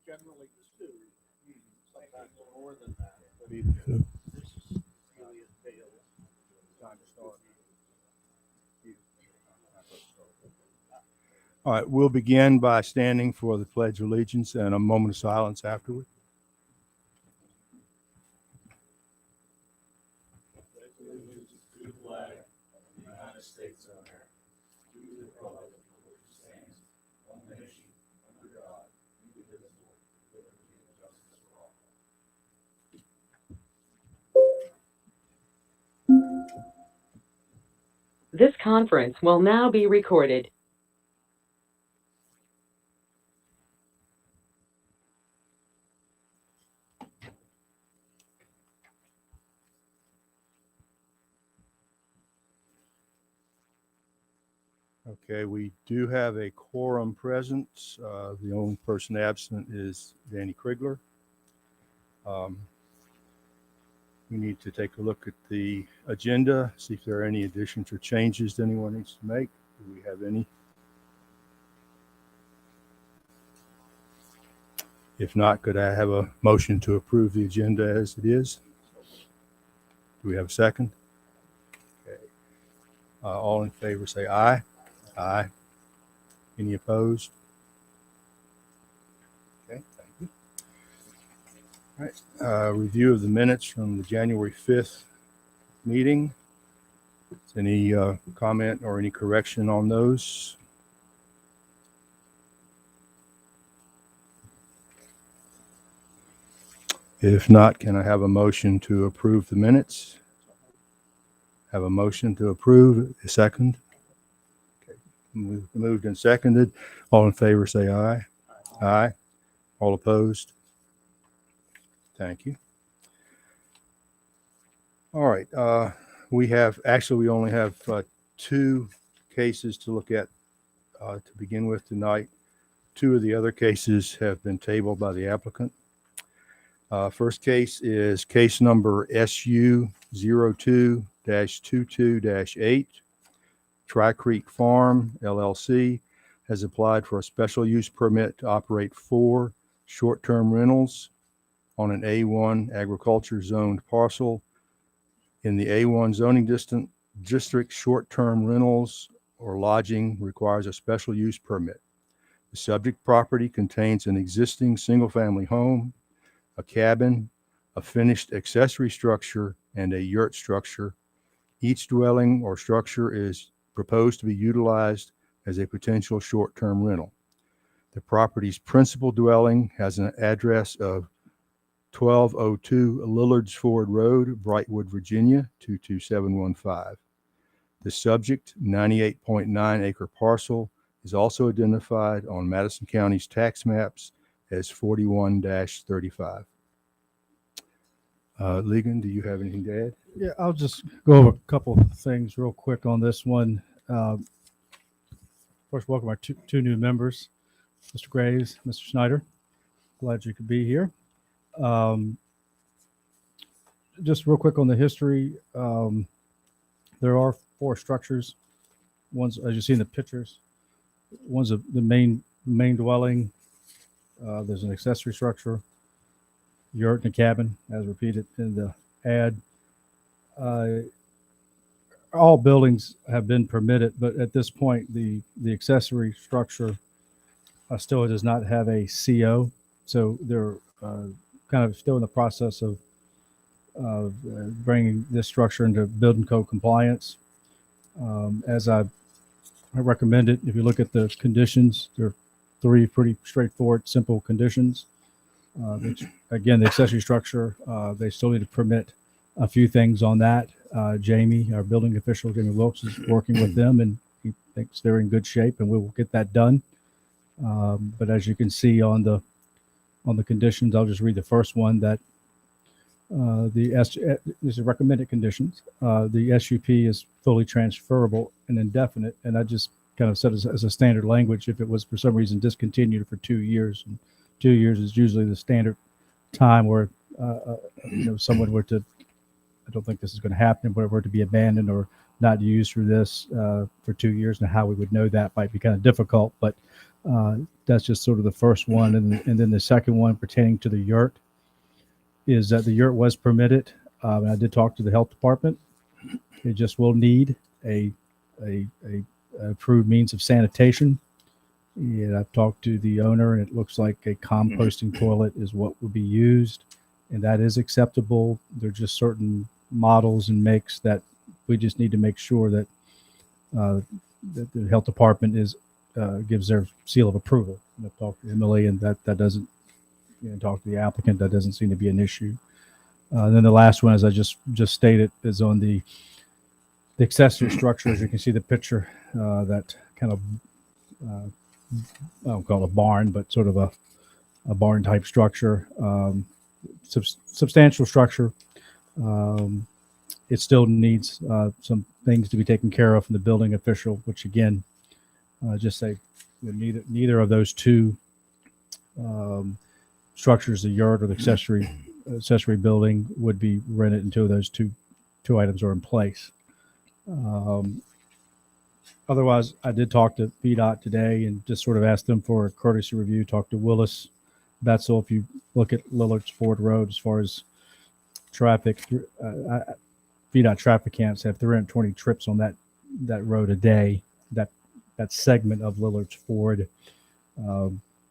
Generally two, sometimes more than that. But this is really entails time to start. All right, we'll begin by standing for the Pledge of Allegiance and a moment of silence afterward. To the flag of the United States of America, to the republic for which it stands, one nation, under God, indivisible, with liberty and justice for all. This conference will now be recorded. Okay, we do have a quorum present. The only person absent is Danny Krigler. We need to take a look at the agenda, see if there are any additions or changes that anyone needs to make. Do we have any? If not, could I have a motion to approve the agenda as it is? Do we have a second? Okay. All in favor say aye. Aye. Any opposed? Okay, thank you. All right, review of the minutes from the January 5th meeting. Is any comment or any correction on those? If not, can I have a motion to approve the minutes? Have a motion to approve, a second? Moved and seconded. All in favor say aye. Aye. All opposed? Thank you. All right. We only have two cases to look at to begin with tonight. Two of the other cases have been tabled by the applicant. First case is case number SU 02-22-8. Tri Creek Farm, LLC, has applied for a special use permit to operate 4 short-term rentals on an A1 agriculture zoned parcel. In the A1 zoning district, short-term rentals or lodging requires a special use permit. The subject property contains an existing single-family home, a cabin, a finished accessory structure, and a yurt structure. Each dwelling or structure is proposed to be utilized as a potential short-term rental. The property's principal dwelling has an address of 1202 Lillards Ford Road, Brightwood, Virginia, 22715. The subject 98.9 acre parcel is also identified on Madison County's tax maps as 41-35. Ligon, do you have anything to add? Yeah, I'll just go over a couple of things real quick on this one. First, welcome our two new members, Mr. Graves, Mr. Schneider. Glad you could be here. Just real quick on the history. There are 4 structures. One's, as you see in the pictures, one's the main dwelling. There's an accessory structure, yurt, and a cabin, as repeated in the ad. All buildings have been permitted, but at this point, the accessory structure still does not have a CO. So they're kind of still in the process of bringing this structure into building code compliance. As I recommended, if you look at the conditions, there are 3 pretty straightforward, simple conditions. Which, again, the accessory structure, they still need to permit a few things on that. Jamie, our building official, Jamie Wilkes, is working with them, and he thinks they're in good shape, and we will get that done. But as you can see on the conditions, I'll just read the first one that these are recommended conditions. The SUP is fully transferable and indefinite, and I just kind of said as a standard language, if it was for some reason discontinued for 2 years, and 2 years is usually the standard time where someone were to, I don't think this is going to happen, but were to be abandoned or not used for this for 2 years, and how we would know that might be kind of difficult. But That's just sort of the first one. And then the second one pertaining to the yurt is that the yurt was permitted. And I did talk to the health department. It just will need a approved means of sanitation. And I've talked to the owner, and it looks like a composting toilet is what would be used, and that is acceptable. There are just certain models and makes that we just need to make sure that that the health department gives their seal of approval. And I've talked to Emily, and that doesn't, talk to the applicant. That doesn't seem to be an issue. And then the last one, as I just stated, is on the accessory structure. As you can see the picture, that kind of I don't call it a barn, but sort of a barn type structure, substantial structure. It still needs some things to be taken care of from the building official, which again, just say neither of those two structures, the yard or the accessory building, would be rented until those two items are in place. Otherwise, I did talk to VDOT today and just sort of asked them for a courtesy review. Talked to Willis Betzel. If you look at Lillard's Ford Road, as far as traffic, VDOT traffic counts have 320 trips on that road a day. That segment of Lillard's Ford,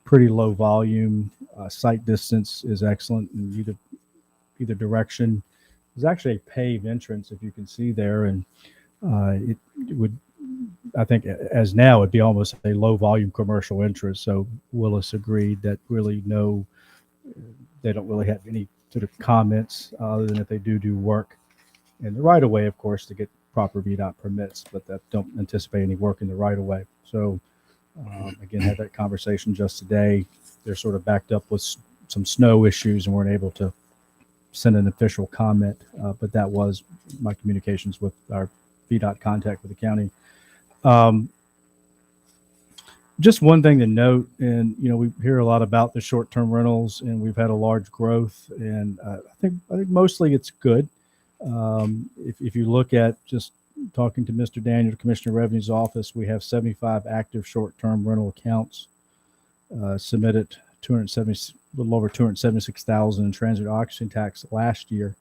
pretty low volume. Sight distance is excellent in either direction. There's actually a paved entrance, if you can see there, and it would, I think, as now, it'd be almost a low volume commercial entrance. So Willis agreed that really they don't really have any sort of comments other than if they do work in the right of way, of course, to get proper VDOT permits, but that don't anticipate any work in the right of way. So again, had that conversation just today. They're sort of backed up with some snow issues and weren't able to send an official comment, but that was my communications with our VDOT contact with the county. Just one thing to note, and we hear a lot about the short-term rentals, and we've had a large growth, and I think mostly it's good. If you look at just talking to Mr. Daniel, Commissioner of Revenue's office, we have 75 active short-term rental accounts, submitted a little over 276,000 in transient occupancy tax last year.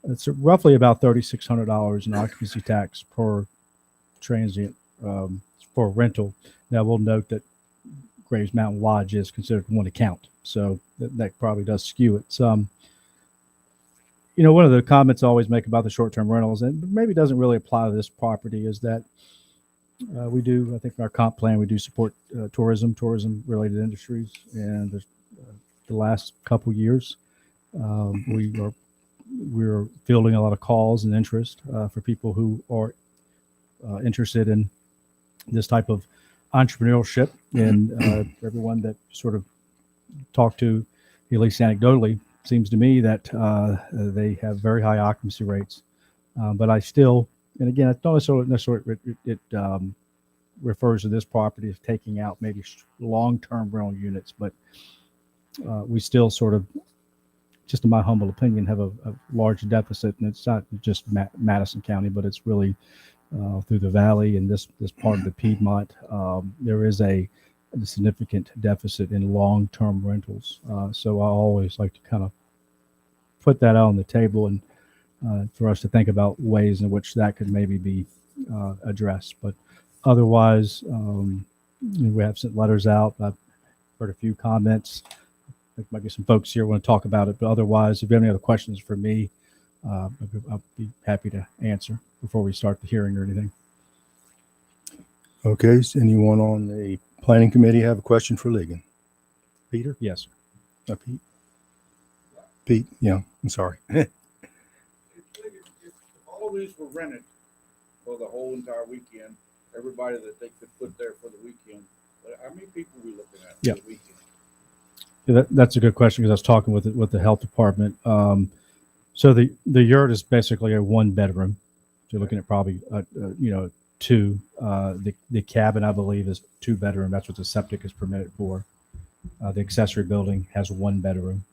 It's roughly about $3,600 in occupancy tax per transient for rental. Now we'll note that Graves Mountain Lodge is considered one account, so that probably does skew it some. One of the comments I always make about the short-term rentals, and maybe doesn't really apply to this property, is that we do, I think in our comp plan, we do support tourism-related industries, and there's, the last couple years, we're fielding a lot of calls and interest for people who are interested in this type of entrepreneurship, and everyone that sort of talked to, at least anecdotally, seems to me that they have very high occupancy rates. But I still, and again, I don't necessarily it refers to this property as taking out maybe long-term rental units, but we still sort of, just in my humble opinion, have a large deficit, and it's not just Madison County, but it's really through the valley and this part of the Piedmont. There is a significant deficit in long-term rentals. So I always like to kind of put that out on the table, and for us to think about ways in which that could maybe be addressed. But otherwise, we have sent letters out. I've heard a few comments. I think maybe some folks here want to talk about it, but otherwise, if you have any other questions for me, I'll be happy to answer before we start the hearing or anything. Okay, is anyone on the planning committee have a question for Ligon? Peter? Yes, sir. Pete? Pete, yeah, I'm sorry. If all of these were rented for the whole entire weekend, everybody that they could put there for the weekend, how many people are we looking at for the weekend? Yeah, that's a good question, because I was talking with the health department. So the yurt is basically a one bedroom. So you're looking at probably two. The cabin, I believe, is 2 bedroom. That's what the septic is permitted for. The accessory building has 1 bedroom.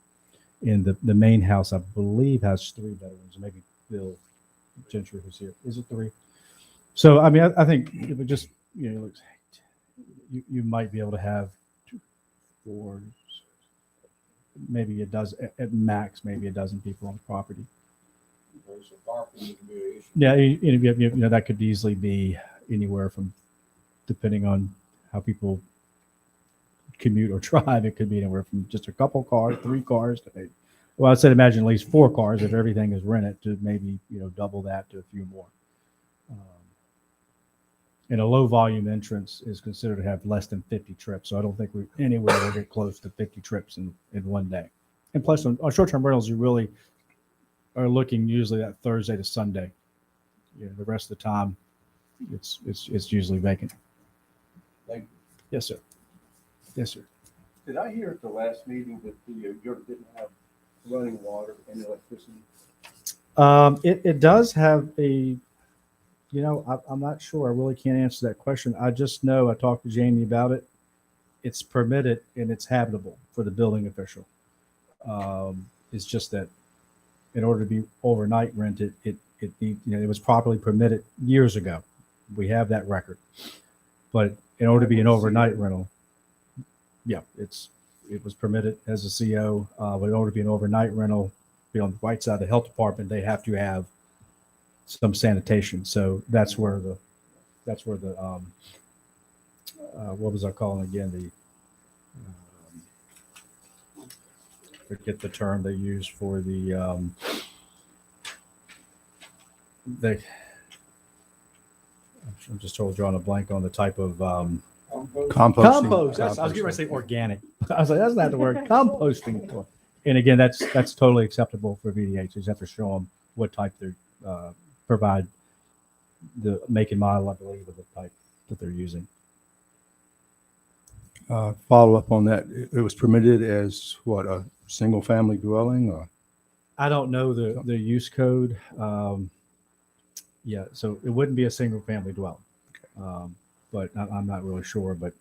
And the main house, I believe, has 3 bedrooms. Maybe Bill Gentry, who's here, is it 3? So I mean, I think if it just you might be able to have 2, 4, maybe a dozen, at max, maybe a dozen people on the property. So parking would be an issue. Yeah, you know, that could easily be anywhere from, depending on how people commute or drive, it could be anywhere from just a couple cars, 3 cars to maybe, well, I'd say imagine at least 4 cars if everything is rented, to maybe, you know, double that to a few more. And a low volume entrance is considered to have less than 50 trips. So I don't think we anywhere will get close to 50 trips in one day. And plus on short-term rentals, you really are looking usually that Thursday to Sunday. You know, the rest of the time it's usually vacant. Thank you. Yes, sir. Yes, sir. Did I hear at the last meeting that you didn't have running water and electricity? It does have a, you know, I'm not sure. I really can't answer that question. I just know I talked to Jamie about it. It's permitted and it's habitable for the building official. It's just that in order to be overnight rented, it was properly permitted years ago. We have that record. But in order to be an overnight rental, yeah, it was permitted as a CO. But in order to be an overnight rental, be on the right side of the health department, they have to have some sanitation. So that's where the what was I calling again? Forget the term they use for the I'm just totally drawing a blank on the type of Compost. compost. I was getting ready to say organic. I was like, that's not the word. Composting. And again, that's totally acceptable for VDH. You just have to show them what type they provide, the make and model, I believe, of the type that they're using. Follow up on that. It was permitted as what, a single family dwelling or? I don't know the use code. Yeah, so it wouldn't be a single family dwelling. But I'm not really sure. But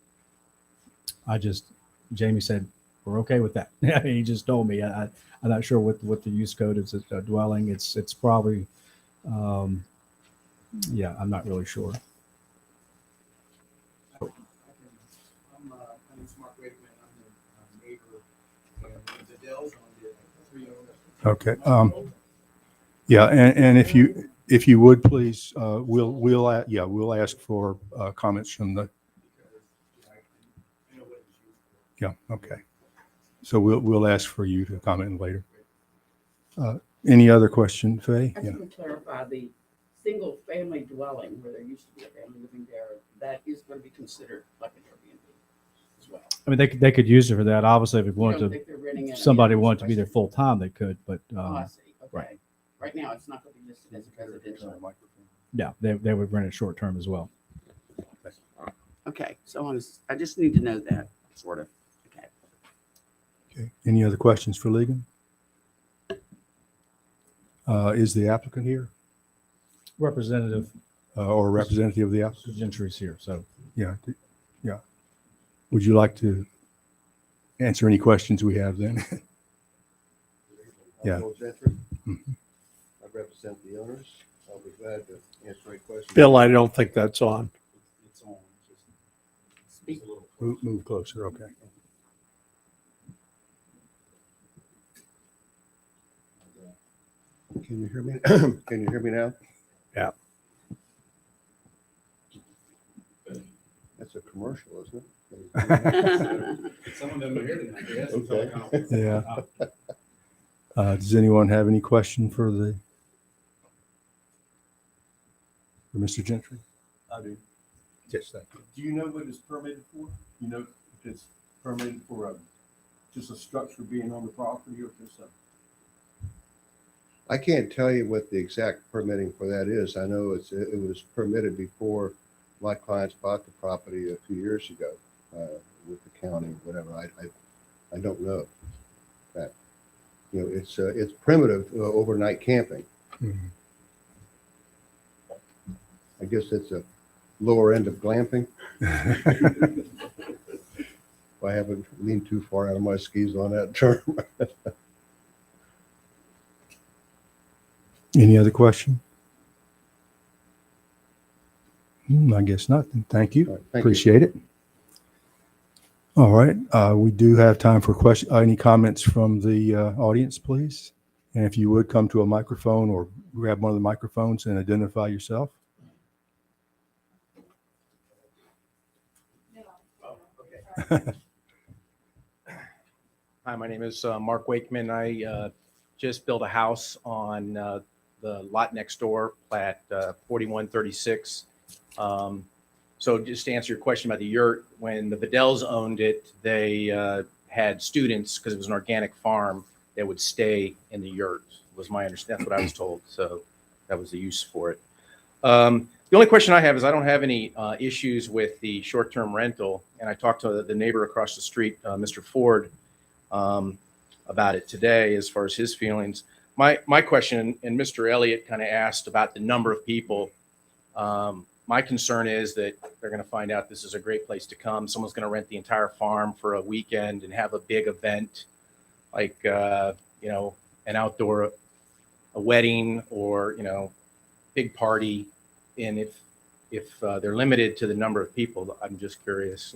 Jamie said, we're okay with that. He just told me. I'm not sure what the use code is. A dwelling. It's probably, yeah, I'm not really sure. I'm Mark Wakeman. I'm the neighbor, and the Dells on the 3 owners. Okay. Yeah, and if you would please, we'll ask for comments from the. Yeah. Okay. So we'll ask for you to comment later. Any other question, Faye? I just want to clarify, the single-family dwelling where there used to be a family living there, that is going to be considered like an Airbnb as well. I mean, they could use it for that. Obviously, if we You wanted don't to, think they're renting it? somebody wanted to be there full time, they could. But Oh, I see. Okay. right. Right now, it's not going to be listed as a residential. yeah, they would rent it short term as well. Okay, so I just need to know that, sort of. Okay. Okay. Any other questions for Ligon? Is the applicant here Representative or representative of the applicant? Gentry's here, so Yeah. Yeah. Would you like to answer any questions we have then? Yeah. Bill Gentry. Mhm. I represent the owners. I'll be glad to answer any questions. Bill, I don't think that's on. It's on. Speak. Move closer. Okay. Can you hear me? Can you hear me now? Yeah. That's a commercial, isn't it? Some of them are here tonight. They had some Okay. teleconference. Yeah. Does anyone have any question for Mr. Gentry? I do. Yes, thank you. Do you know what it's permitted for? You know if it's permitted for just a structure being on the property or just a? I can't tell you what the exact permitting for that is. I know it was permitted before my clients bought the property a few years ago with the county, whatever. I don't know that. You know, it's primitive overnight camping. Mhm. I guess it's a lower end of glamping. I haven't leaned too far out of my skis on that term. Any other question? I guess not. Then thank you. All right, thank you. Appreciate it. All right, we do have time for any comments from the audience, please? And if you would come to a microphone or grab one of the microphones and identify yourself. Hi, my name is Mark Wakeman. I just built a house on the lot next door, plat 4136. So just to answer your question about the yurt, when the Bedells owned it, they had students, because it was an organic farm, that would stay in the yurt, was my understanding. That's what I was told. So that was the use for it. The only question I have is I don't have any issues with the short-term rental. And I talked to the neighbor across the street, Mr. Ford, about it today as far as his feelings. My question, and Mr. Elliott kind of asked about the number of people. My concern is that they're going to find out this is a great place to come. Someone's going to rent the entire farm for a weekend and have a big event, like, an outdoor, a wedding, or, big party. And if they're limited to the number of people, I'm just curious.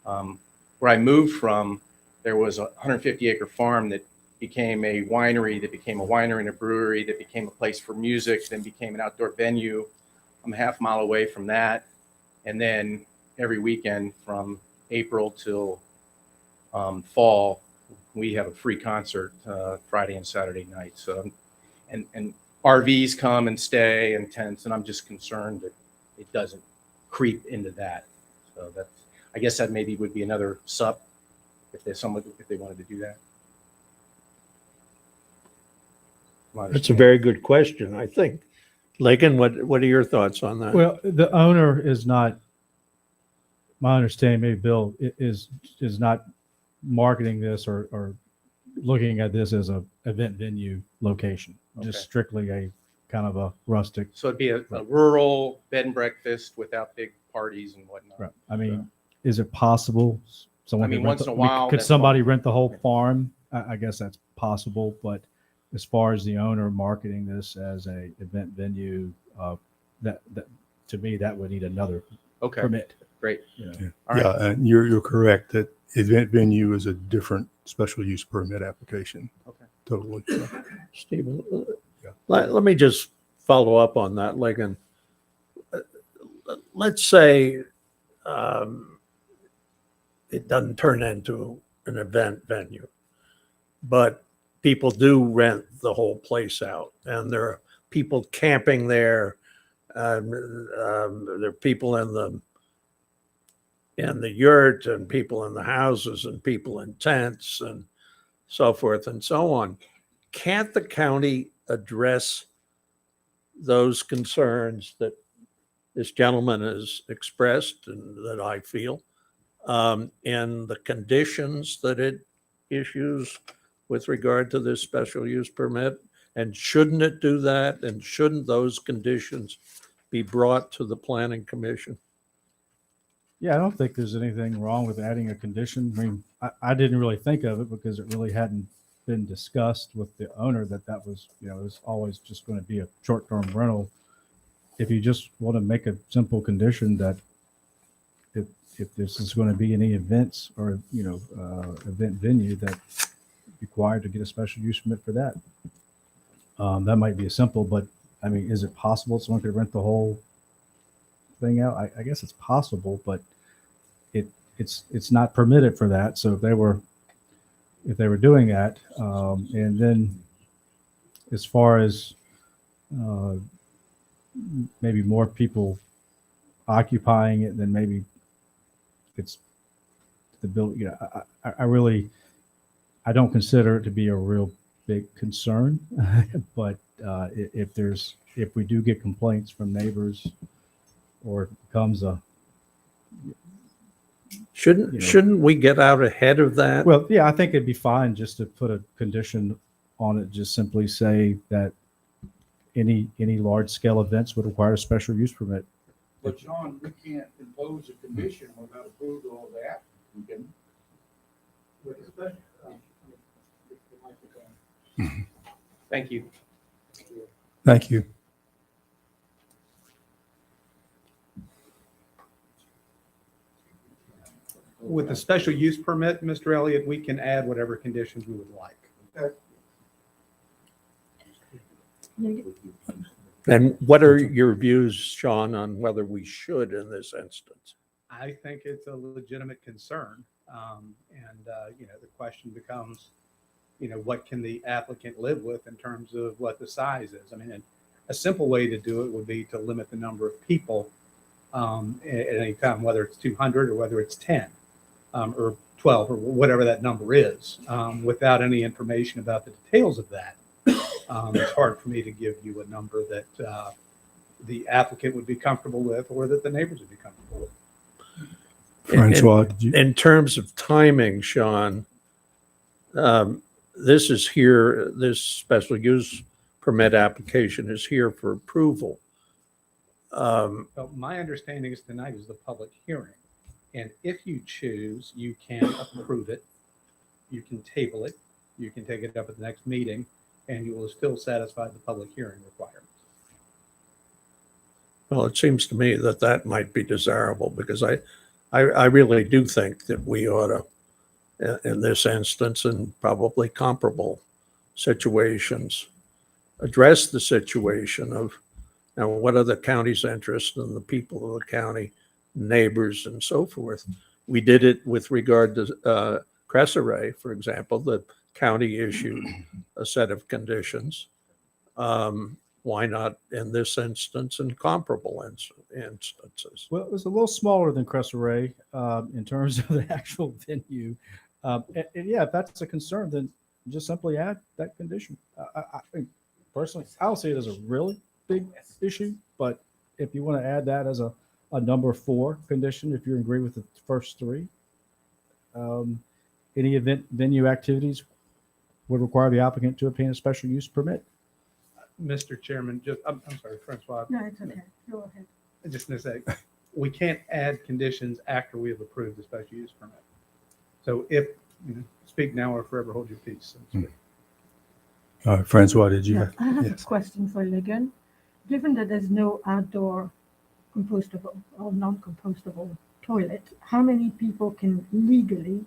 Where I moved from, there was a 150-acre farm that became a winery, that became a winery and a brewery, that became a place for music, then became an outdoor venue. I'm a half mile away from that. And then every weekend from April till fall, we have a free concert Friday and Saturday night. So, and RVs come and stay, and tents, and I'm just concerned that it doesn't creep into that. So that's, I guess that maybe would be another sup if they wanted to do that. That's a very good question, I think. Lakin, what are your thoughts on that? Well, the owner is not, my understanding, maybe Bill, is not marketing this or looking at this as a event venue location, just Okay. strictly a kind of a rustic. So it'd be a rural bed and breakfast without big parties and whatnot. Right. I mean, is it possible someone I mean, could rent once in a while, could that's somebody fine. rent the whole farm? I guess that's possible, but as far as the owner marketing this as a event venue, that to me, that would need another Okay, permit. great. You know? All right. Yeah, and you're correct that event venue is a different special use permit application. Okay. Totally. Stephen, Yeah. let me just follow up on that, Lakin. Let's say it doesn't turn into an event venue, but people do rent the whole place out, and there are people camping there. There are people in the yurt, and people in the houses, and people in tents, and so forth and so on. Can't the county address those concerns that this gentleman has expressed and that I feel in the conditions that it issues with regard to this special use permit? And shouldn't it do that? And shouldn't those conditions be brought to the planning commission? Yeah, I don't think there's anything wrong with adding a condition. I mean, I didn't really think of it because it really hadn't been discussed with the owner that was, it was always just going to be a short-term rental. If you just want to make a simple condition that if this is going to be any events or, event venue, that required to get a special use permit for that. That might be a simple, but I mean, is it possible someone could rent the whole thing out? I guess it's possible, but it's not permitted for that. So if they were doing that, and then as far as maybe more people occupying it, then maybe it's the bill. I don't consider it to be a real big concern, but if we do get complaints from neighbors, or it becomes a Shouldn't we get out ahead of that? well, yeah, I think it'd be fine just to put a condition on it, just simply say that any large scale events would require a special use permit. But John, we can't impose a condition without approval of the applicant. Thank you. Thank you. With the special use permit, Mr. Elliott, we can add whatever conditions we would like. And what are your views, Sean, on whether we should in this instance? I think it's a legitimate concern. The question becomes, what can the applicant live with in terms of what the size is? I mean, a simple way to do it would be to limit the number of people at any time, whether it's 200 or whether it's 10 or 12 or whatever that number is, without any information about the details of that. It's hard for me to give you a number that the applicant would be comfortable with or that the neighbors would be comfortable with. Francois, did you? In terms of timing, Sean, this special use permit application is here for approval. Well, my understanding is tonight is the public hearing. And if you choose, you can approve it. You can table it. You can take it up at the next meeting, and you will still satisfy the public hearing requirements. Well, it seems to me that might be desirable because I really do think that we ought to, in this instance and probably comparable situations, address the situation of what are the county's interests and the people of the county, neighbors and so forth. We did it with regard to Cresseret, for example. The county issued a set of conditions. Why not in this instance and comparable instances? Well, it was a little smaller than Cresseret in terms of the actual venue. And yeah, if that's a concern, then just simply add that condition. I think personally, I don't see it as a really big issue, but if you want to add that as a number 4 condition, if you agree with the first 3, any venue activities would require the applicant to obtain a special use permit. Mr. Chairman, I'm sorry, Francois. No, it's okay. Go ahead. I'm just going to say, we can't add conditions after we have approved the special use permit. So if, speak now or forever hold your peace. So to speak. All right, Francois, did you? Yeah, I have Yes. a question for Ligon. Given that there's no outdoor compostable or non-compostable toilet, how many people can legally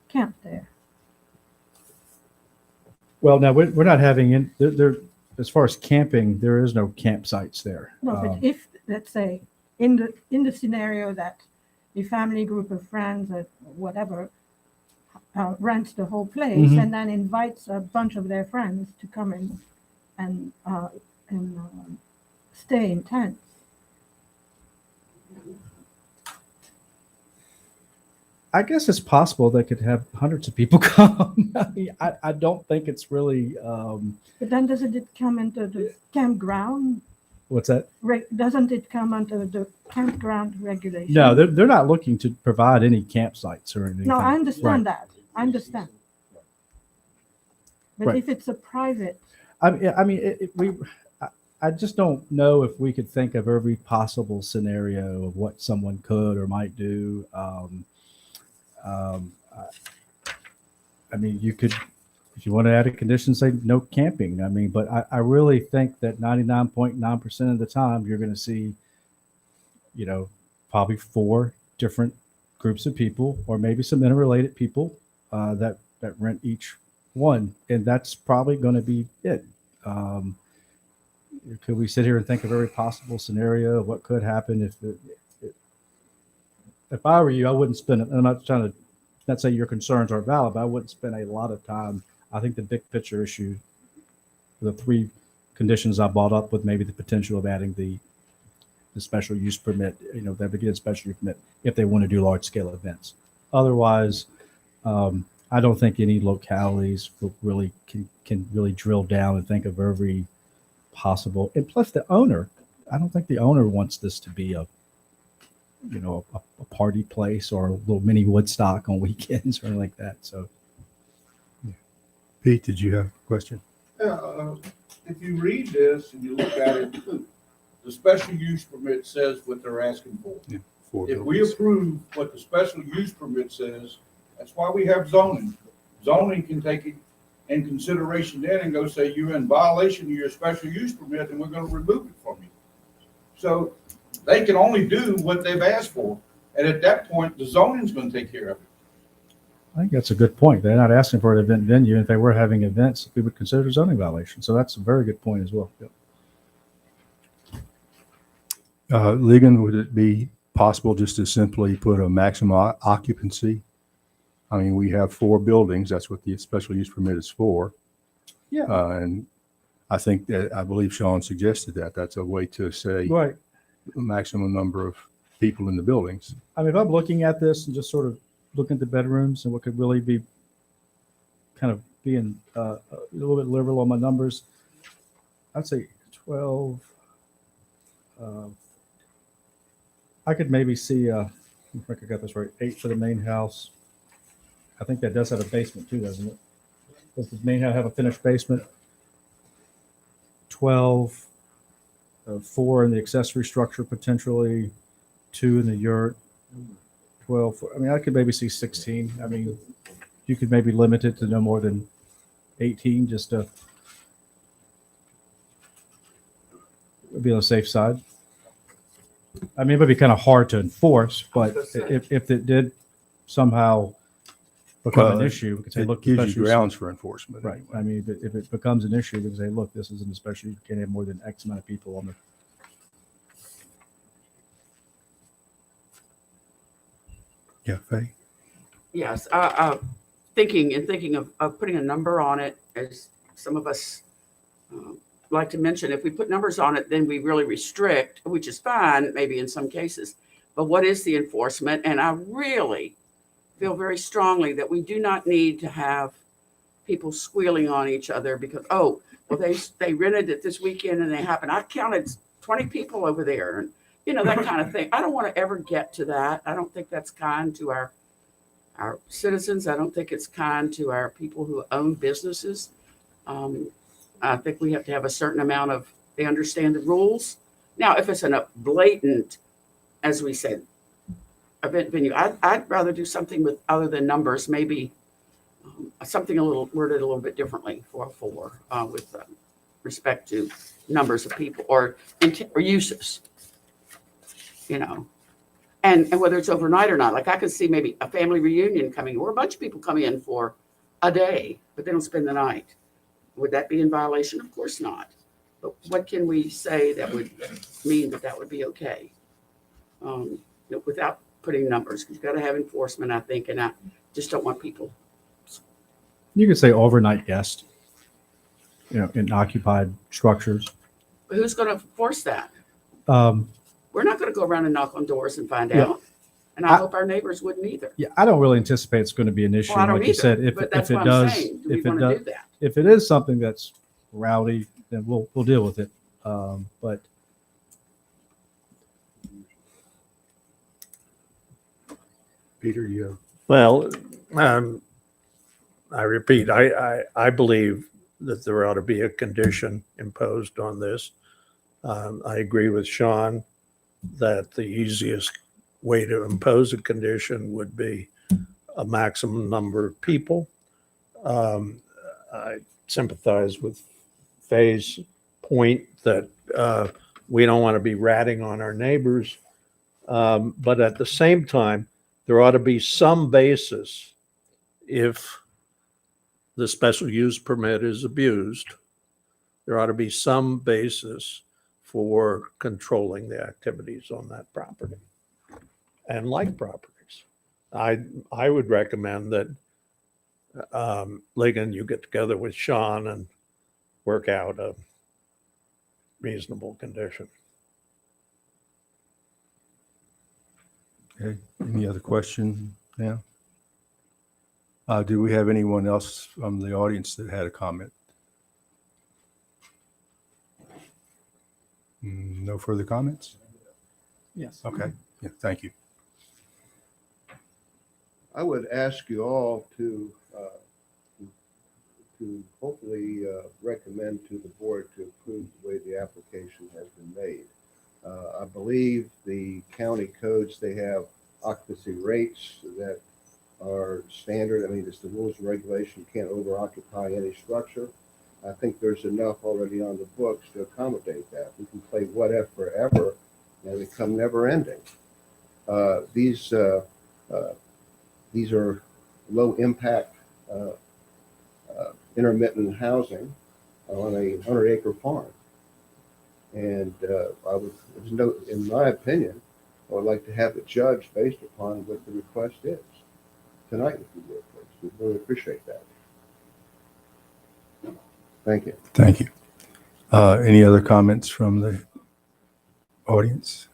camp there? Well, now we're not having there as far as camping, there is no campsites there. No, but if, let's say, in the scenario that a family group of friends or whatever rents the whole place Mhm. and then invites a bunch of their friends to come in and stay in tents. I guess it's possible they could have hundreds of people come. I mean, I don't think it's really. But then doesn't it come into the campground? What's that? Doesn't it come under the campground regulation? No, they're not looking to provide any campsites or anything. No, I understand Right. that. I understand. But Right. if it's a private, I just don't know if we could think of every possible scenario of what someone could or might do. I mean, you could, if you want to add a condition, say no camping. I mean, but I really think that 99.9% of the time you're going to see, probably 4 different groups of people, or maybe some interrelated people that rent each one, and that's probably going to be it. Could we sit here and think of every possible scenario of what could happen if I were you? I wouldn't spend. I'm not trying to not say your concerns are valid, but I wouldn't spend a lot of time. I think the big picture issue, the 3 conditions I brought up with maybe the potential of adding the special use permit, that would get a special use permit if they want to do large scale events. Otherwise, I don't think any localities really can really drill down and think of every possible. And plus, the owner, I don't think the owner wants this to be a party place or a little mini Woodstock on weekends or anything like that. So, Pete, did you have a question? If you read this and you look at it, the special use permit says what they're asking for. Yeah, 4 If we buildings. approve what the special use permit says, that's why we have zoning. Zoning can take it in consideration then and go say you're in violation of your special use permit and we're going to remove it from you. So they can only do what they've asked for. And at that point, the zoning's gonna take care of it. I think that's a good point. They're not asking for an event venue. If they were having events, we would consider zoning violation. So that's a very good point as well. Yep. Ligon, would it be possible just to simply put a maximum occupancy? I mean, we have 4 buildings. That's what the special use permit is for. Yeah. And I think that, I believe Sean suggested that. That's a way to say Right. the maximum number of people in the buildings. I mean, if I'm looking at this and just sort of looking at the bedrooms and what could really be kind of being a little bit liberal on my numbers, I'd say 12. I could maybe see, if I got this right, 8 for the main house. I think that does have a basement too, doesn't it? Does the main house have a finished basement? 12, 4 in the accessory structure potentially, 2 in the yurt, 12. I mean, I could maybe see 16. I mean, you could maybe limit it to no more than 18, just to be on the safe side. I mean, it would be kind of hard to enforce, but if it did somehow become an issue, we could say, It look, gives especially- you grounds for enforcement. Right. anyway. I mean, if it becomes an issue, we can say, look, this isn't a special, you can't have more than X amount of people on the. Yeah, Faye? Yes, thinking of putting a number on it, as some of us like to mention, if we put numbers on it, then we really restrict, which is fine, maybe in some cases. But what is the enforcement? And I really feel very strongly that we do not need to have people squealing on each other because, oh, well, they rented it this weekend and they happened. I counted 20 people over there, and that kind of thing. I don't want to ever get to that. I don't think that's kind to our citizens. I don't think it's kind to our people who own businesses. I think we have to have a certain amount of, they understand the rules. Now, if it's a blatant, as we said, event venue, I'd rather do something with other than numbers, maybe something worded a little bit differently for with respect to numbers of people or uses, and whether it's overnight or not. Like I could see maybe a family reunion coming, or a bunch of people come in for a day, but they don't spend the night. Would that be in violation? Of course not. But what can we say that would mean that would be okay? Without putting numbers, because you've got to have enforcement, I think, and I just don't want people. You could say overnight guest, in occupied structures. But who's going to enforce that? We're not going to go around and knock on doors and find Yeah. out. And I hope our neighbors wouldn't either. Yeah, I don't really anticipate it's going to be an issue. Well, I don't like you either, said, if but that's it what does, I'm saying. Do we if it want to does, do that? if it is something that's rowdy, then we'll deal with it. But Peter, you Well, I repeat, I believe that there ought to be a condition imposed on this. I agree with Sean that the easiest way to impose a condition would be a maximum number of people. I sympathize with Faye's point that we don't want to be ratting on our neighbors. But at the same time, there ought to be some basis if the special use permit is abused. There ought to be some basis for controlling the activities on that property and like properties. I would recommend that Ligon, you get together with Sean and work out a reasonable condition. Okay, any other question now? Do we have anyone else from the audience that had a comment? No further comments? yes. Okay, yeah, thank you. I would ask you all to hopefully recommend to the board to approve the way the application has been made. I believe the county codes, they have occupancy rates that are standard. I mean, it's the rules and regulation, you can't over occupy any structure. I think there's enough already on the books to accommodate that. We can play what if forever and become never ending. These are low impact intermittent housing on a 100-acre farm. And I would, in my opinion, I would like to have it judged based upon what the request is tonight, if you would, please. We'd really appreciate that. Thank you. Thank you. Any other comments from the audience?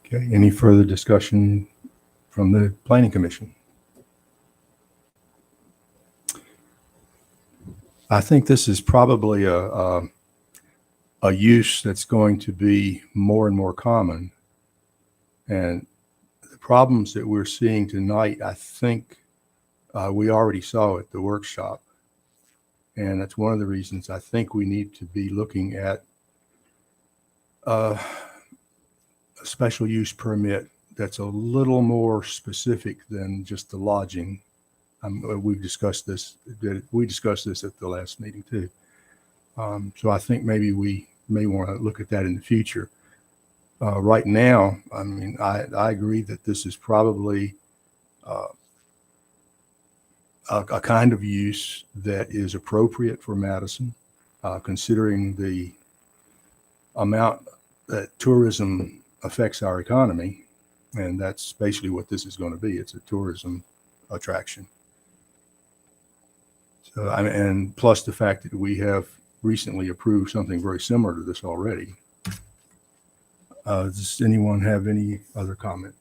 Okay, any further discussion from the Planning Commission? I think this is probably a use that's going to be more and more common. And the problems that we're seeing tonight, I think we already saw at the workshop. And that's one of the reasons I think we need to be looking at a special use permit that's a little more specific than just the lodging. We've discussed this. We discussed this at the last meeting too. So I think maybe we may want to look at that in the future. Right now, I mean, I agree that this is probably a kind of use that is appropriate for Madison, considering the amount that tourism affects our economy. And that's basically what this is going to be. It's a tourism attraction. So, and plus the fact that we have recently approved something very similar to this already. Does anyone have any other comment?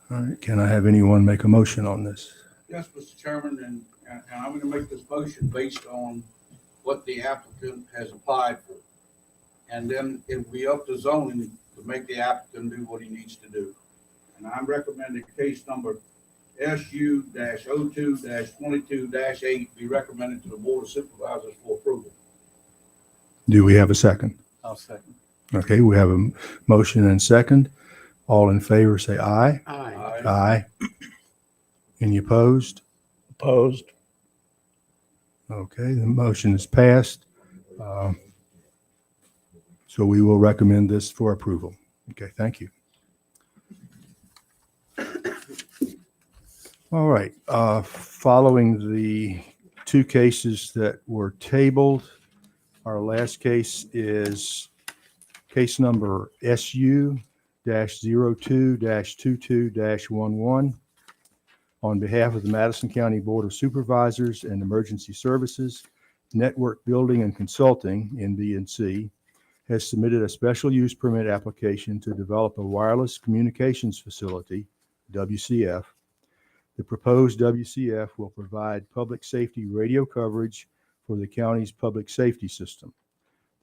All right, can I have anyone make a motion on this? Yes, Mr. Chairman, and I'm going to make this motion based on what the applicant has applied for. And then it will be up to zoning to make the applicant do what he needs to do. And I'm recommending case number SU-02-22-8 be recommended to the Board of Supervisors for approval. Do we have a second? I'll second. Okay, we have a motion and second. All in favor, say aye. Aye. Aye. Any opposed? Opposed? Okay, the motion is passed. So we will recommend this for approval. Okay, thank you. All right, following the two cases that were tabled, our last case is case number SU-02-22-11 on behalf of the Madison County Board of Supervisors and Emergency Services, Network Building and Consulting, NB&C, has submitted a special use permit application to develop a wireless communications facility, WCF. The proposed WCF will provide public safety radio coverage for the county's public safety system.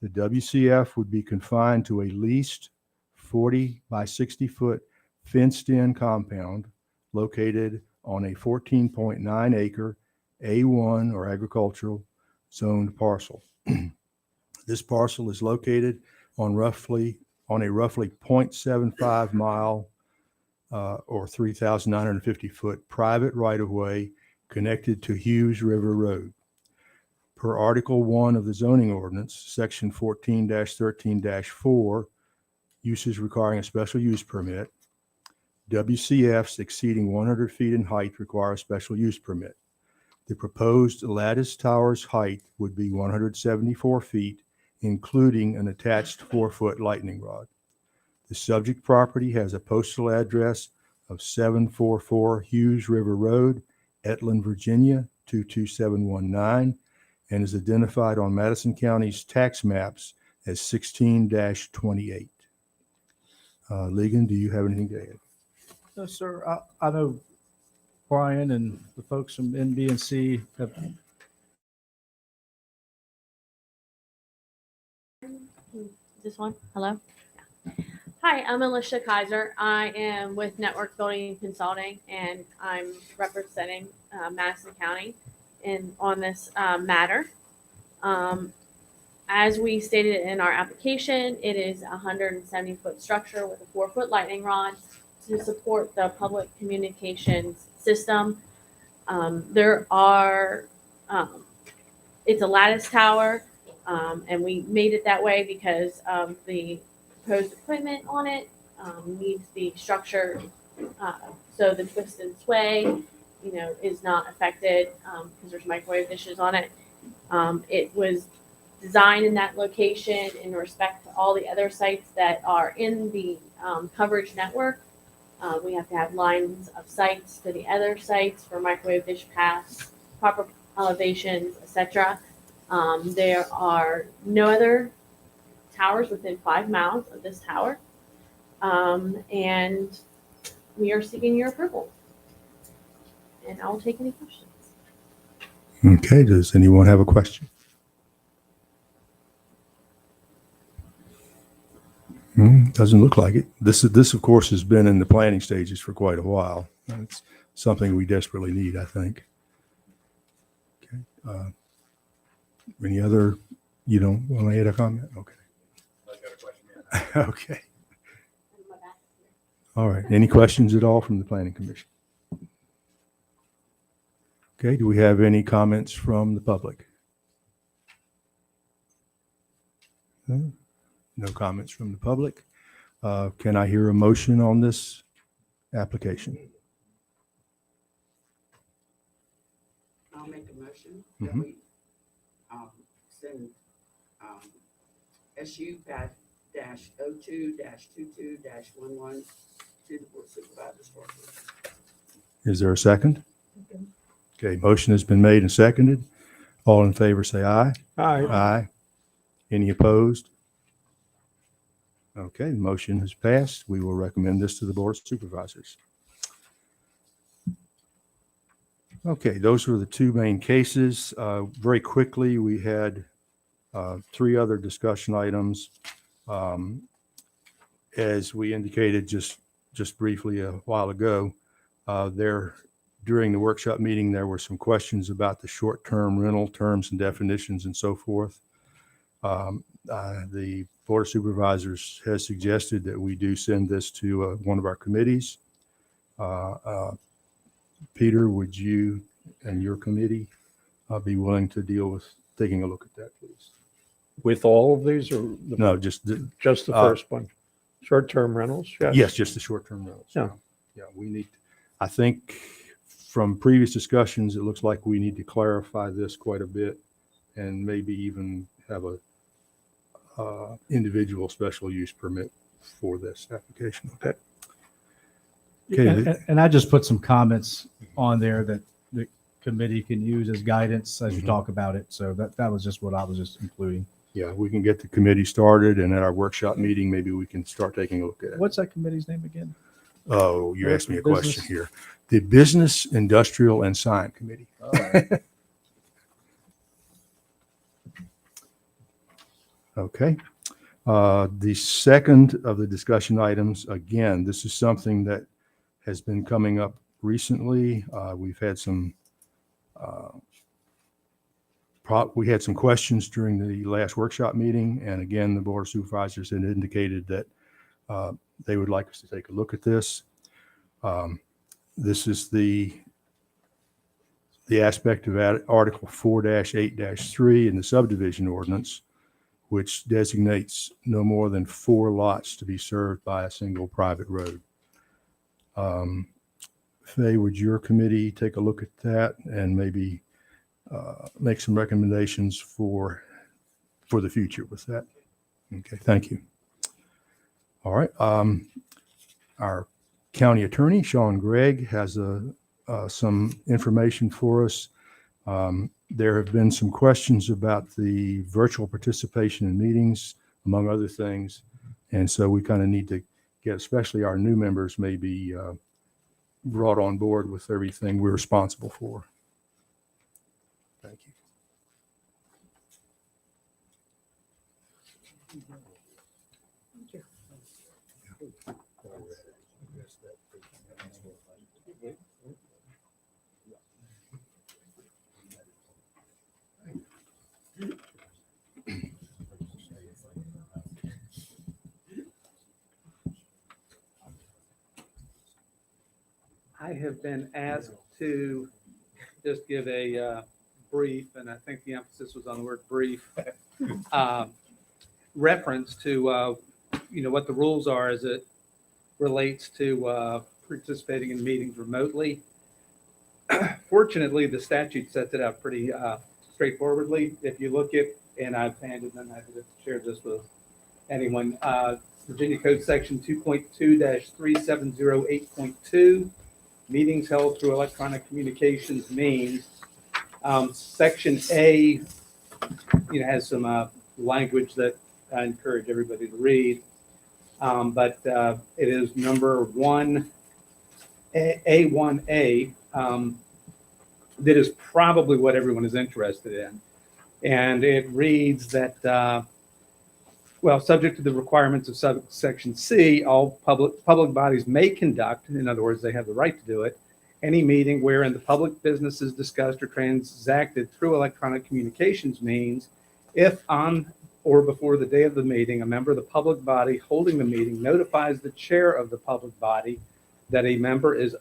The WCF would be confined to a leased 40 by 60 foot fenced-in compound located on a 14.9 acre A1 or agricultural zoned parcel. This parcel is located on a roughly 0.75 mile or 3,950 foot private right-of-way connected to Hughes River Road. Per Article 1 of the zoning ordinance, Section 14-13-4, uses requiring a special use permit, WCFs exceeding 100 feet in height require a special use permit. The proposed lattice tower's height would be 174 feet, including an attached 4-foot lightning rod. The subject property has a postal address of 744 Hughes River Road, Etland, Virginia, 22719, and is identified on Madison County's tax maps as 16-28. Ligon, do you have anything to add? No, sir. I know Brian and the folks from NB&C have. This one? Hello? Hi, I'm Alicia Kaiser. I am with Network Building and Consulting, and I'm representing Madison County on this matter. As we stated in our application, it is a 170-foot structure with a 4-foot lightning rod to support the public communications system. It's a lattice tower. And we made it that way because the proposed equipment on it needs to be structured so the twist and sway, is not affected because there's microwave dishes on it. It was designed in that location in respect to all the other sites that are in the coverage network. We have to have lines of sights to the other sites for microwave dish paths, proper elevations, etc. There are no other towers within 5 miles of this tower. And we are seeking your approval. And I'll take any questions. Okay, does anyone have a question? Doesn't look like it. This of course has been in the planning stages for quite a while. It's something we desperately need, I think. Okay. Any other, you don't want to add a comment? Okay. I've got a question. Yeah. Okay. All right. Any questions at all from the Planning Commission? Okay. Do we have any comments from the public? No, no comments from the public. Can I hear a motion on this application? I'll make a motion that we send SU-02-22-11 to the Board of Supervisors for approval. Is there a second? Okay, motion has been made and seconded. All in favor say aye. Aye. Aye. Any opposed? Okay, the motion has passed. We will recommend this to the Board of Supervisors. Okay, those were the two main cases. Very quickly, we had 3 other discussion items. As we indicated just briefly a while ago, during the workshop meeting, there were some questions about the short-term rental terms and definitions and so forth. The Board of Supervisors has suggested that we do send this to one of our committees. Peter, would you and your committee be willing to deal with taking a look at that, please? With all of these or No, just the first one? Short-term rentals? yes, just the short-term rentals. Yeah. Yeah, we need, I think from previous discussions, it looks like we need to clarify this quite a bit and maybe even have a individual special use permit for this application. Okay. Okay. And I just put some comments on there that the committee can use as guidance as you talk about it. So that was just what I was just including. Yeah, we can get the committee started, and at our workshop meeting, maybe we can start taking a look at it. What's that committee's name again? Oh, you asked me a Business- question here. The Business, Industrial, and Sign Committee. All right. Okay. The second of the discussion items, again, this is something that has been coming up recently. We've had some we had some questions during the last workshop meeting, and again, the Board of Supervisors had indicated that they would like us to take a look at this. This is the aspect of Article 4-8-3 in the subdivision ordinance, which designates no more than 4 lots to be served by a single private road. Faye, would your committee take a look at that and maybe make some recommendations for the future with that? Okay, thank you. All right. Our county attorney, Sean Gregg, has some information for us. There have been some questions about the virtual participation in meetings, among other things. And so we kind of need to get, especially our new members, maybe brought on board with everything we're responsible for. Thank you. I have been asked to just give a brief, and I think the emphasis was on the word brief, reference to, what the rules are as it relates to participating in meetings remotely. Fortunately, the statute sets it out pretty straightforwardly. If you look at, and I've handed them, I've shared this with anyone, Virginia Code Section 2.2-3708.2, meetings held through electronic communications means. Section A, has some language that I encourage everybody to read. But it is number 1, A1A, that is probably what everyone is interested in. And it reads that, subject to the requirements of subsection C, all public bodies may conduct, in other words, they have the right to do it, any meeting wherein the public business is discussed or transacted through electronic communications means if on or before the day of the meeting, a member of the public body holding the meeting notifies the chair of the public body that the member is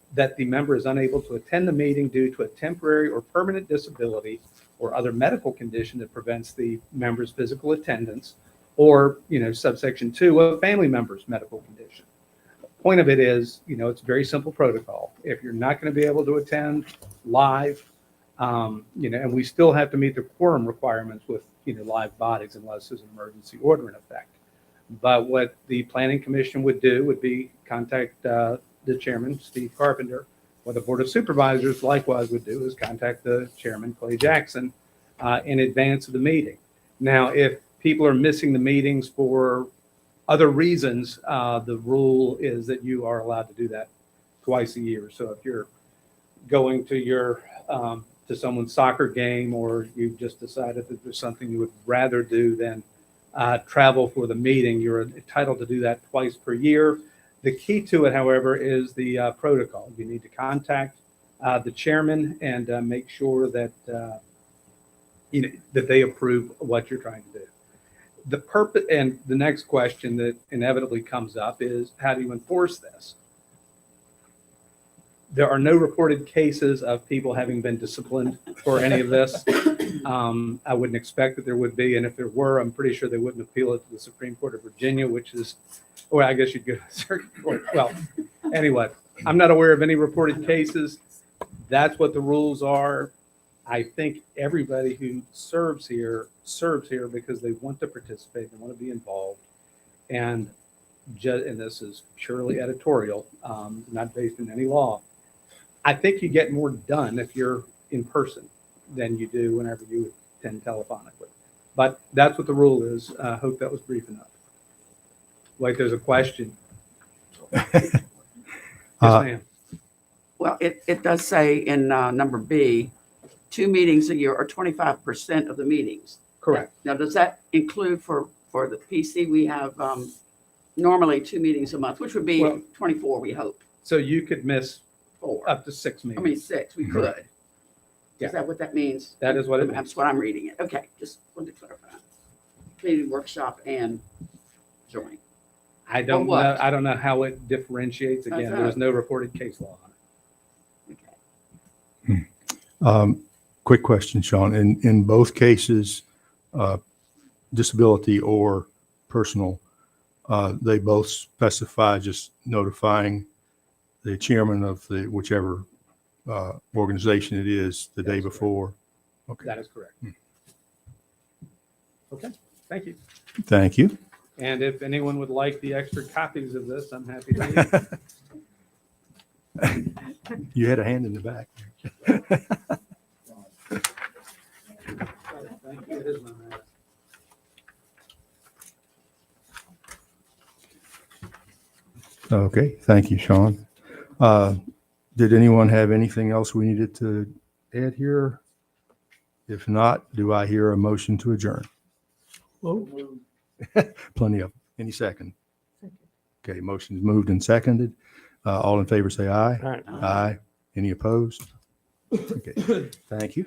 unable to attend the meeting due to a temporary or permanent disability or other medical condition that prevents the member's physical attendance, or subsection 2, a family member's medical condition. Point of it is, it's a very simple protocol. If you're not going to be able to attend live, and we still have to meet the quorum requirements with live bodies unless there's an emergency order in effect. But what the planning commission would do would be contact the chairman, Steve Carpenter. What the board of supervisors likewise would do is contact the chairman, Clay Jackson, in advance of the meeting. Now, if people are missing the meetings for other reasons, the rule is that you are allowed to do that twice a year. So if you're going to your to someone's soccer game, or you've just decided that there's something you would rather do than travel for the meeting, you're entitled to do that twice per year. The key to it, however, is the protocol. You need to contact the chairman and make sure that that they approve what you're trying to do. The purpose, and the next question that inevitably comes up is, how do you enforce this? There are no reported cases of people having been disciplined for any of this. I wouldn't expect that there would be, and if there were, I'm pretty sure they wouldn't appeal it to the Supreme Court of Virginia, which is, well, I guess you'd go to the circuit court. Well, anyway, I'm not aware of any reported cases. That's what the rules are. I think everybody who serves here because they want to participate, they want to be involved, and this is purely editorial, not based in any law. I think you get more done if you're in person than you do whenever you attend telephonically. But that's what the rule is. I hope that was brief enough. Like, there's a question. Yes, ma'am. Well, it does say in number B, 2 meetings a year or 25% of the meetings. Correct. Now, does that include for the PC? We have normally 2 meetings a month, which would be 24, we hope. So you could miss 4. up to 6 meetings. I mean, 6, we could. Yeah. Is that what that means? That is what it means. That's what I'm reading it. Okay, just wanted to clarify. Community workshop and join. I don't what? know. I don't know how it differentiates. Again, Okay. there was no reported case law on it. Okay. Quick question, Sean. In both cases, disability or personal, they both specify just notifying the chairman of the whichever organization it is the day before. Okay. That is correct. Okay, thank you. Thank you. And if anyone would like the extra copies of this, I'm happy to. You had a hand in the back. Thank you. It is my matter. Okay, thank you, Sean. Did anyone have anything else we needed to add here? If not, do I hear a motion to adjourn? Plenty of. Any second? Okay, motion's moved and seconded. All in favor, say aye. All right. Aye. Any opposed? Okay, thank you.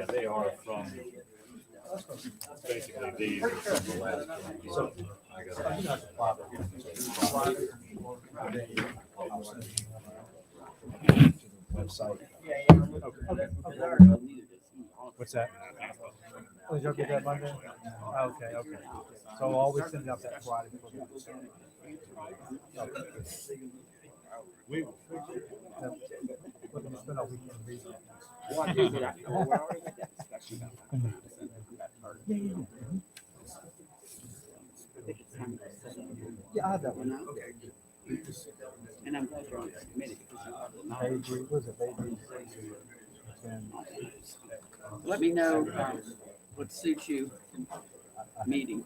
They are from, basically these are from the last one. So I What's that? Oh, did y'all get that Monday? Okay, okay. So I'll always send out that Friday. What did you spend all weekend reading? Yeah, I have that one. And I'm glad you're on this committee. Was it baby? Let me know what suits you meeting.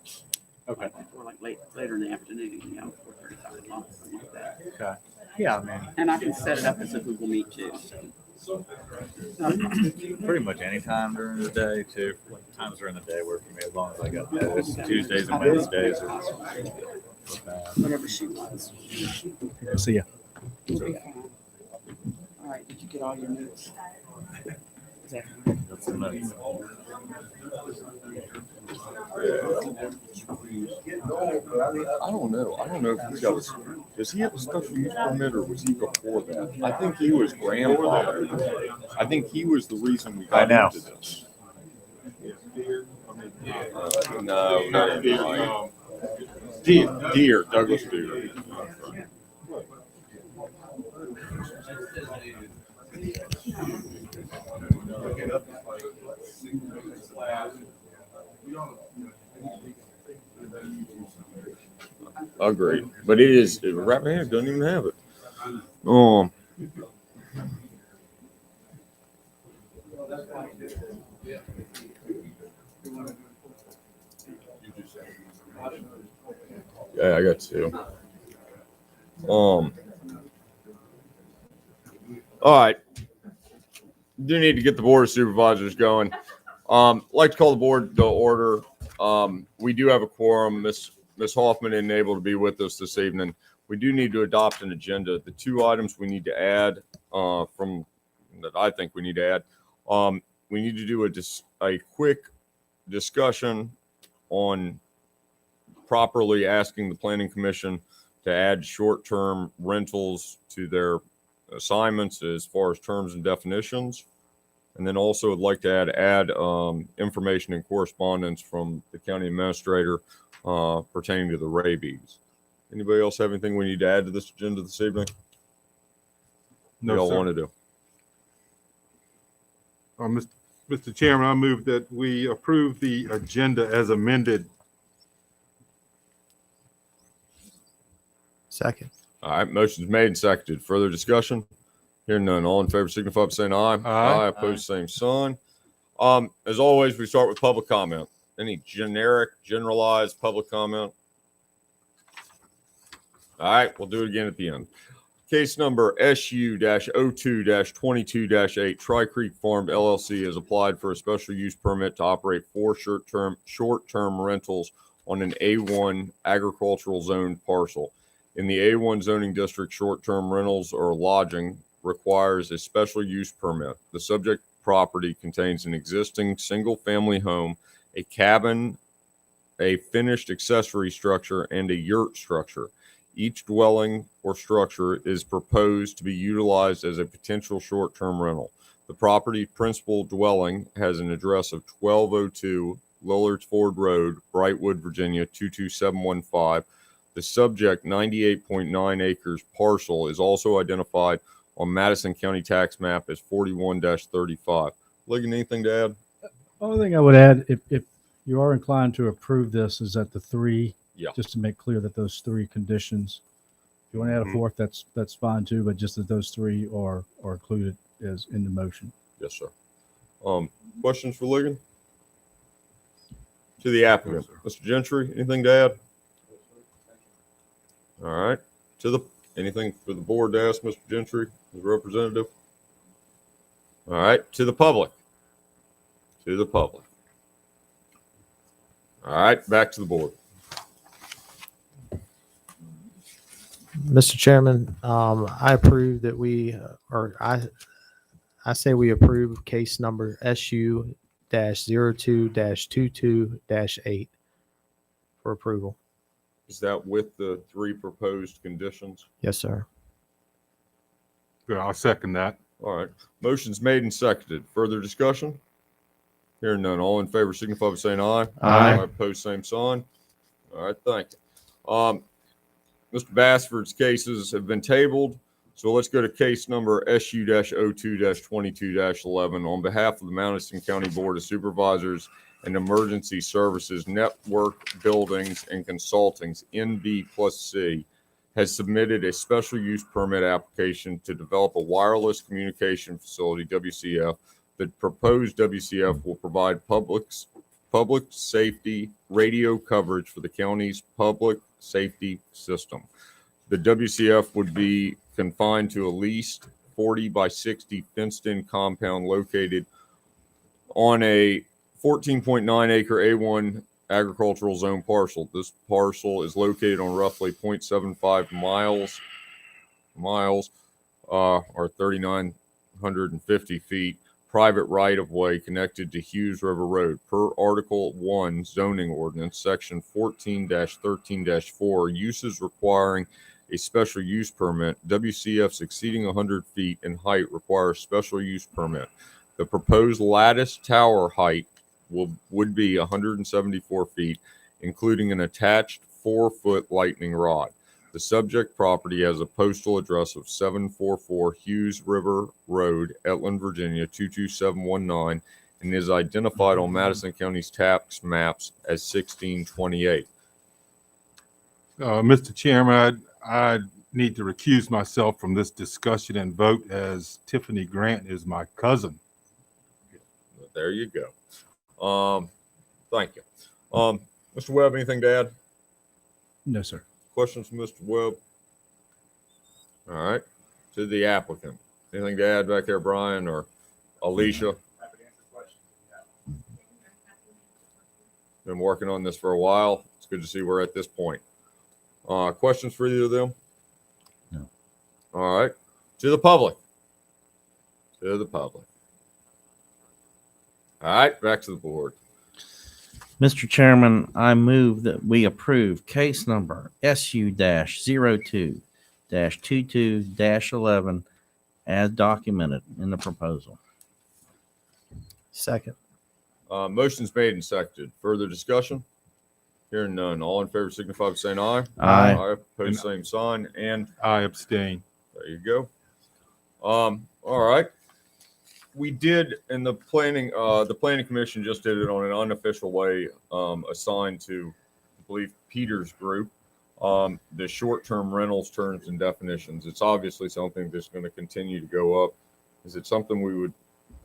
Okay. Or like later in the afternoon, 4:35, long, something like that. Okay. Yeah, man. And I can set it up as a Google Meet too. So. Pretty much any time during the day too. Times during the day work for me as long as I got notice. Tuesdays and Wednesdays are Whatever she wants. See ya. We'll be fine. All right, did you get all your notes? that's the notes. I don't know. I don't know if he got a, does he have a special use permit or was he before that? I think he was grandfathered. I think he was the reason we got into this. No. Deer, Douglas Deer. Agreed, but it is right here. Doesn't even have it. Yeah, I got two. All right. Do need to get the board of supervisors going. Like to call the board to order. We do have a quorum. Ms. Hoffman isn't able to be with us this evening. We do need to adopt an agenda. The two items we need to add from that I think we need to add. We need to do a quick discussion on properly asking the planning commission to add short-term rentals to their assignments as far as terms and definitions. And then also would like to add information and correspondence from the county administrator pertaining to the rabies. Anybody else have anything we need to add to this agenda this evening? No, y'all sir. want to do? Mr. Chairman, I move that we approve the agenda as amended. Second. All right, motion's made and seconded. Further discussion? Hearing none. All in favor signify by saying aye. Aye. Opposed, same sign. As always, we start with public comment. Any generalized public comment? All right, we'll do it again at the end. Case number SU-02-22-8, Tri Creek Farm LLC has applied for a special use permit to operate 4 short-term rentals on an A1 agricultural zoned parcel. In the A1 zoning district, short-term rentals or lodging requires a special use permit. The subject property contains an existing single-family home, a cabin, a finished accessory structure, and a yurt structure. Each dwelling or structure is proposed to be utilized as a potential short-term rental. The property principal dwelling has an address of 1202 Lillards Ford Road, Brightwood, Virginia 22715. The subject 98.9 acres parcel is also identified on Madison County tax map as 41-35. Ligon, anything to add? Only thing I would add, if you are inclined to approve this, is that the three, just to make clear that those 3 conditions, if you want to add a fourth, that's fine too, but just that those 3 are included as in the motion. Yes, sir. Questions for Ligon? To the applicant. Mr. Gentry, anything to add? All right. Anything for the board to ask Mr. Gentry as representative? All right. To the public. All right. Back to the board. Mr. Chairman, I approve that I say we approve case number SU-02-22-8 for approval. Is that with the 3 proposed conditions? Yes, sir. Good, I'll second that. All right. Motion's made and seconded. Further discussion? Hearing none. All in favor signify by saying aye. Aye. Opposed, same sign. All right, thank you. Mr. Bassford's cases have been tabled, so let's go to case number SU-02-22-11 on behalf of the Madison County Board of Supervisors and Emergency Services Network Buildings and Consultings, NB+C, has submitted a special use permit application to develop a wireless communication facility, WCF. The proposed WCF will provide public safety radio coverage for the county's public safety system. The WCF would be confined to a leased 40 by 60 fenced-in compound located on a 14.9 acre A1 agricultural zone parcel. This parcel is located on roughly 0.75 miles or 3,950 feet private right-of-way connected to Hughes River Road per Article 1 zoning ordinance, section 14-13-4, uses requiring a special use permit. WCFs exceeding 100 feet in height require a special use permit. The proposed lattice tower height would be 174 feet, including an attached 4-foot lightning rod. The subject property has a postal address of 744 Hughes River Road, Etland, Virginia 22719, and is identified on Madison County's tax maps as 1628. Mr. Chairman, I need to recuse myself from this discussion and vote as Tiffany Grant is my cousin. There you go. Thank you. Mr. Webb, anything to add? No, sir. Questions from Mr. Webb? All right. To the applicant. Anything to add back there, Brian or Alicia? Happy to answer questions. Been working on this for a while. It's good to see we're at this point. Questions for either of them? No. All right. To the public. To the public. All right. Back to the board. Mr. Chairman, I move that we approve case number SU-02-22-11 as documented in the proposal. Second. Motion's made and seconded. Further discussion? Hearing none. All in favor signify by saying aye. Aye. Opposed, same sign. And I abstain. there you go. All right. We did in the planning commission just did it on an unofficial way, assigned to, I believe, Peter's group, the short-term rentals terms and definitions. It's obviously something that's going to continue to go up. Is it something we would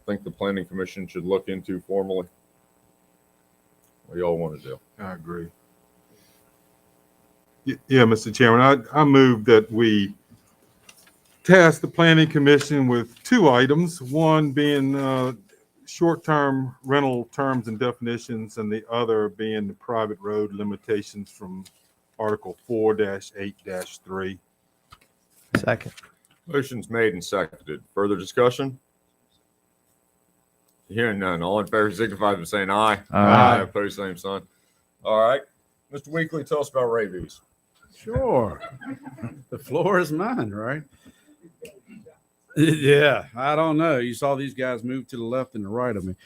think the planning commission should look into formally? What do y'all want to do? I agree. Yeah, Mr. Chairman, I move that we task the planning commission with 2 items, one being short-term rental terms and definitions, and the other being the private road limitations from Article 4-8-3. Second. Motion's made and seconded. Further discussion? Hearing none. All in favor signify by saying aye. Aye. Opposed, same sign. All right. Mr. Weekly, tell us about rabies. Sure. The floor is mine, right? Yeah, I don't know. You saw these guys move to the left and the right of me.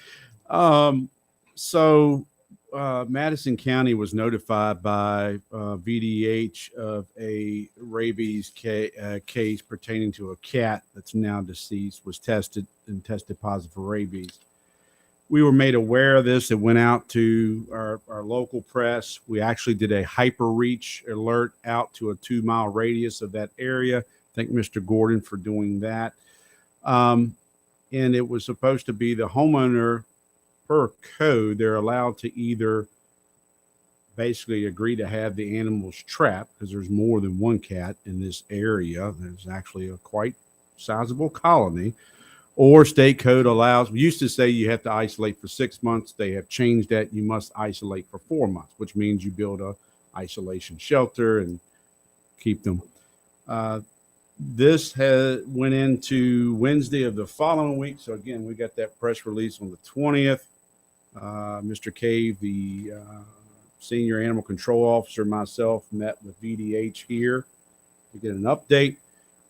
Madison County was notified by VDH of a rabies case pertaining to a cat that's now deceased, was tested positive for rabies. We were made aware of this. It went out to our local press. We actually did a hyper reach alert out to a 2-mile radius of that area. Thank Mr. Gordon for doing that. And it was supposed to be the homeowner, per code, they're allowed to either basically agree to have the animals trapped, because there's more than one cat in this area. There's actually a quite sizable colony. Or state code allows, we used to say you have to isolate for 6 months. They have changed that. You must isolate for 4 months, which means you build a isolation shelter and keep them. This went into Wednesday of the following week. So again, we got that press release on the 20th. Mr. Cave, the senior animal control officer, myself met with VDH here to get an update.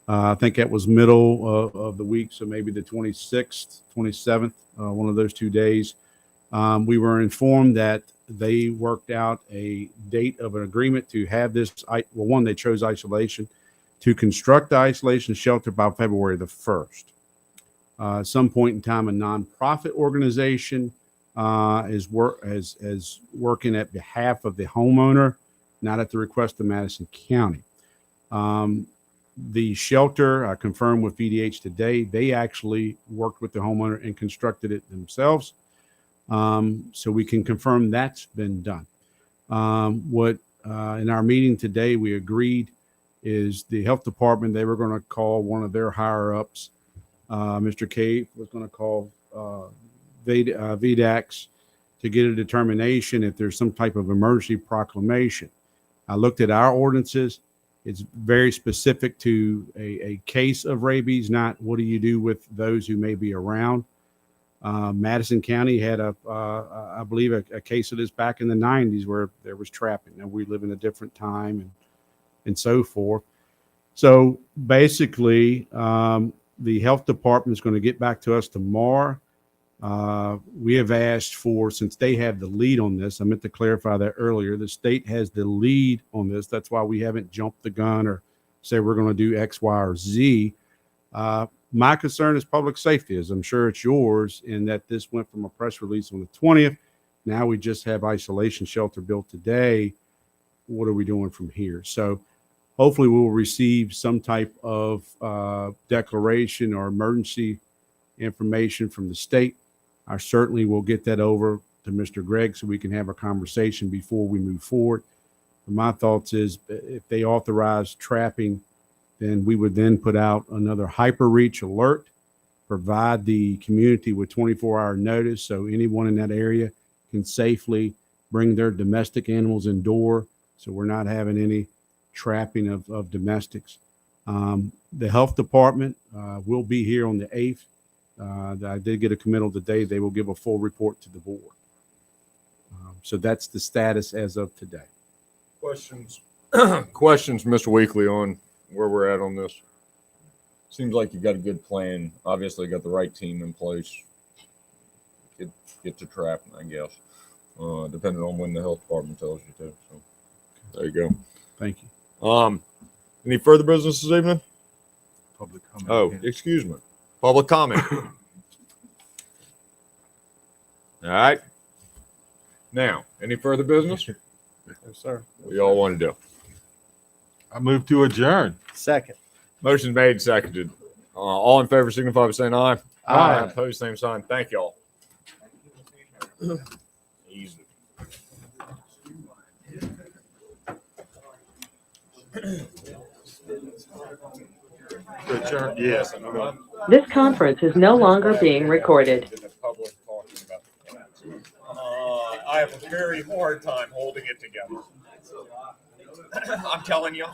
I think that was middle of the week, so maybe the 26th, 27th, one of those 2 days. We were informed that they worked out a date of an agreement to have this. Well, one, they chose isolation to construct the isolation shelter by February the 1st. At some point in time, a nonprofit organization is working at behalf of the homeowner, not at the request of Madison County. The shelter, I confirmed with VDH today, they actually worked with the homeowner and constructed it themselves. So we can confirm that's been done. In our meeting today, we agreed is the health department, they were going to call one of their higher ups. Mr. Cave was going to call VDAX to get a determination if there's some type of emergency proclamation. I looked at our ordinances. It's very specific to a case of rabies, not what do you do with those who may be around. Madison County had I believe a case of this back in the 90s where there was trapping. Now we live in a different time and so forth. So basically, the health department is going to get back to us tomorrow. We have asked for, since they have the lead on this, I meant to clarify that earlier, the state has the lead on this. That's why we haven't jumped the gun or say we're going to do X, Y, or Z. My concern is public safety, as I'm sure it's yours, in that this went from a press release on the 20th. Now we just have isolation shelter built today. What are we doing from here? So hopefully we'll receive some type of declaration or emergency information from the state. I certainly will get that over to Mr. Gregg so we can have a conversation before we move forward. But my thoughts is if they authorize trapping, then we would then put out another hyper reach alert, provide the community with 24-hour notice so anyone in that area can safely bring their domestic animals indoor so we're not having any trapping of domestics. The health department will be here on the 8th. I did get a committal today. They will give a full report to the board. So that's the status as of today. Questions, Mr. Weekly, on where we're at on this? Seems like you got a good plan. Obviously, got the right team in place. Get to trapping, I guess, depending on when the health department tells you to. So there you go. Thank you. Any further business this evening? Public comment. Oh, excuse me. Public comment. All right. Now, any further business? Yes, sir. What y'all want to do? I move to adjourn. Second. Motion made, seconded. All in favor signify by saying aye. Aye. Opposed, same sign. Thank y'all. Easy. Adjourn. Yes. I know. This conference is no longer being recorded. I have a very hard time holding it together. I'm telling you.